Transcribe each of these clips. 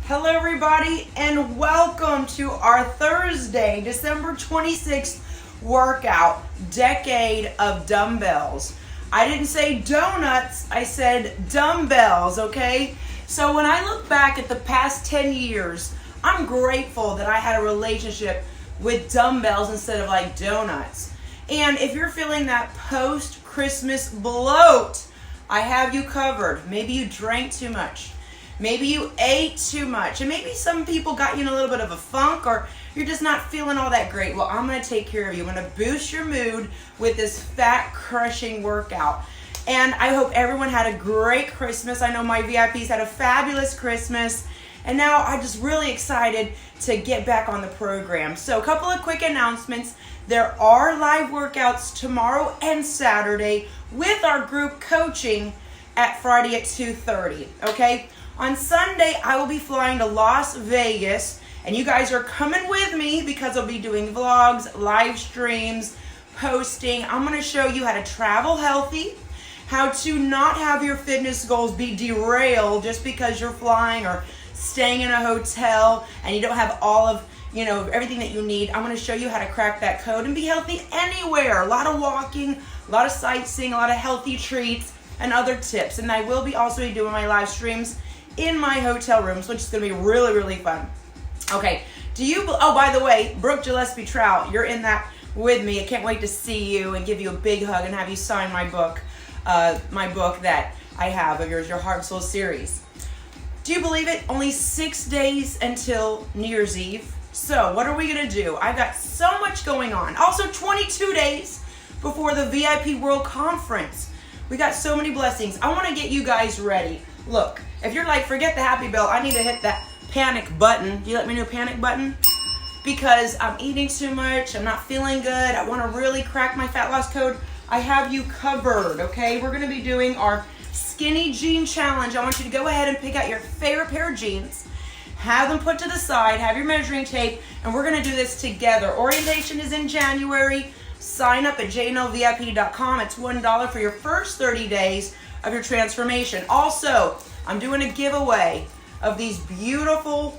Hello everybody and welcome to our Thursday, December 26th workout, Decade of Dumbbells. I didn't say donuts, I said dumbbells, okay? So when I look back at the past 10 years, I'm grateful that I had a relationship with dumbbells instead of like donuts. And if you're feeling that post-Christmas bloat, I have you covered. Maybe you drank too much. Maybe you ate too much, and maybe some people got you in a little bit of a funk, or you're just not feeling all that great. Well, I'm going to take care of you. I'm going to boost your mood with this fat-crushing workout. And I hope everyone had a great Christmas. I know my VIPs had a fabulous Christmas, and now I'm just really excited to get back on the program. So a couple of quick announcements. There are live workouts tomorrow and Saturday with our group coaching at Friday at 2:30, okay? On Sunday, I will be flying to Las Vegas, and you guys are coming with me because I'll be doing vlogs, live streams, posting. I'm going to show you how to travel healthy, how to not have your fitness goals be derailed just because you're flying or staying in a hotel and you don't have all of, everything that you need. I'm going to show you how to crack that code and be healthy anywhere. A lot of walking, a lot of sightseeing, a lot of healthy treats, and other tips. And I will be also be doing my live streams in my hotel rooms, which is going to be really, really fun. Okay, oh, by the way, Brooke Gillespie Trout, you're in that with me. I can't wait to see you and give you a big hug and have you sign my book that I have of yours, your Heart and Soul series. Do you believe it? Only 6 days until New Year's Eve. So what are we going to do? I've got so much going on. Also 22 days before the VIP World Conference. We got so many blessings. I want to get you guys ready. Look, if you're like, forget the happy bell, I need to hit that panic button. Do you let me know panic button? Because I'm eating too much, I'm not feeling good, I want to really crack my fat loss code. I have you covered, okay? We're going to be doing our skinny jean challenge. I want you to go ahead and pick out your favorite pair of jeans, have them put to the side, have your measuring tape, and we're going to do this together. Orientation is in January. Sign up at jnlvip.com. It's $1 for your first 30 days of your transformation. Also, I'm doing a giveaway of these beautiful,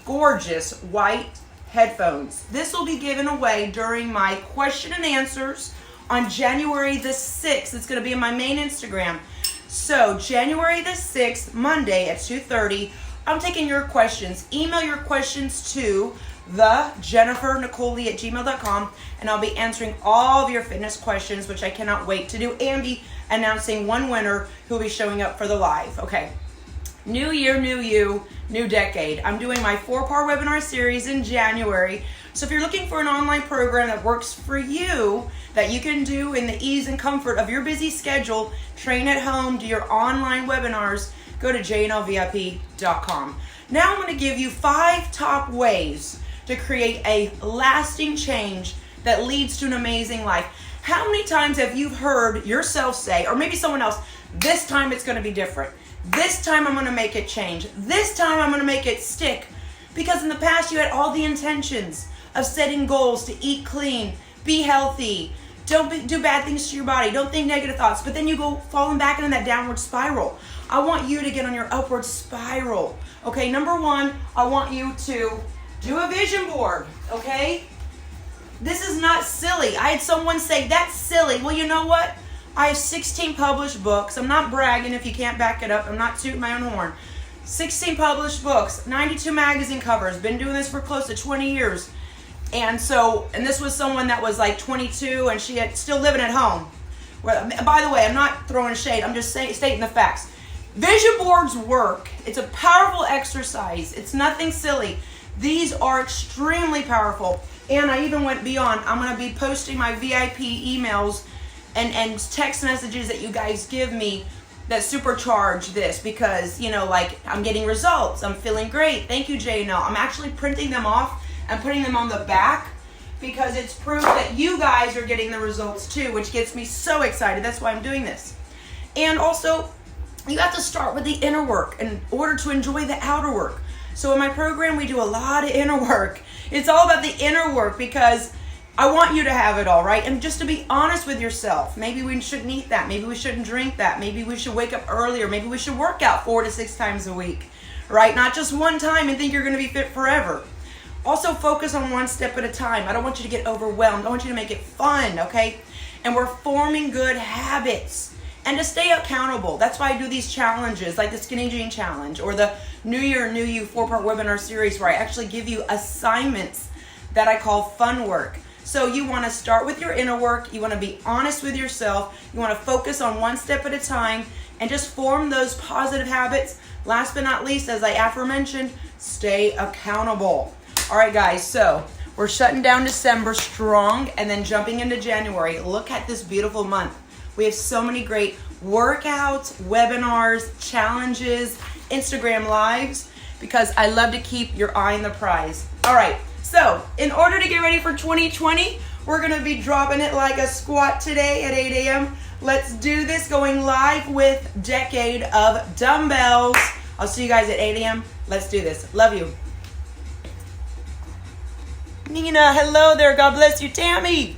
gorgeous white headphones. This will be given away during my question and answers on January the 6th. It's going to be in my main Instagram. So January the 6th, Monday at 2:30, I'm taking your questions. Email your questions to JenniferNicoleLee@gmail.com, and I'll be answering all of your fitness questions, which I cannot wait to do, and be announcing one winner who will be showing up for the live. Okay, new year, new you, new decade. I'm doing my 4-part webinar series in January. So if you're looking for an online program that works for you, that you can do in the ease and comfort of your busy schedule, train at home, do your online webinars, go to jnlvip.com. Now I'm going to give you 5 top ways to create a lasting change that leads to an amazing life. How many times have you heard yourself say, or maybe someone else, this time it's going to be different. This time I'm going to make it change. This time I'm going to make it stick. Because in the past you had all the intentions of setting goals to eat clean, be healthy, do bad things to your body, don't think negative thoughts, but then you go falling back into that downward spiral. I want you to get on your upward spiral. Okay, number 1, I want you to do a vision board, okay? This is not silly. I had someone say, that's silly. Well, you know what? I have 16 published books. I'm not bragging if you can't back it up. I'm not tooting my own horn. 16 published books, 92 magazine covers. Been doing this for close to 20 years. And this was someone that was like 22 and she had still living at home. Well, by the way, I'm not throwing shade. I'm just stating the facts. Vision boards work. It's a powerful exercise. It's nothing silly. These are extremely powerful. And I even went beyond. I'm going to be posting my VIP emails and text messages that you guys give me that supercharge this because, I'm getting results. I'm feeling great. Thank you, JNL. I'm actually printing them off and putting them on the back because it's proof that you guys are getting the results too, which gets me so excited. That's why I'm doing this. And also, you have to start with the inner work in order to enjoy the outer work. So in my program, we do a lot of inner work. It's all about the inner work because I want you to have it all, right? And just to be honest with yourself, maybe we shouldn't eat that. Maybe we shouldn't drink that. Maybe we should wake up earlier. Maybe we should work out 4 to 6 times a week, right? Not just one time and think you're going to be fit forever. Also focus on one step at a time. I don't want you to get overwhelmed. I want you to make it fun, okay? And we're forming good habits. And to stay accountable. That's why I do these challenges like the Skinny Jean Challenge or the New Year, New You 4-part webinar series where I actually give you assignments that I call fun work. So you want to start with your inner work. You want to be honest with yourself. You want to focus on one step at a time and just form those positive habits. Last but not least, as I aforementioned, stay accountable. All right, guys, so we're shutting down December strong and then jumping into January. Look at this beautiful month. We have so many great workouts, webinars, challenges, Instagram lives, because I love to keep your eye on the prize. All right, so in order to get ready for 2020, we're going to be dropping it like a squat today at 8 a.m. Let's do this, going live with Decade of Dumbbells. I'll see you guys at 8 a.m. Let's do this. Love you. Nina, hello there. God bless you. Tammy.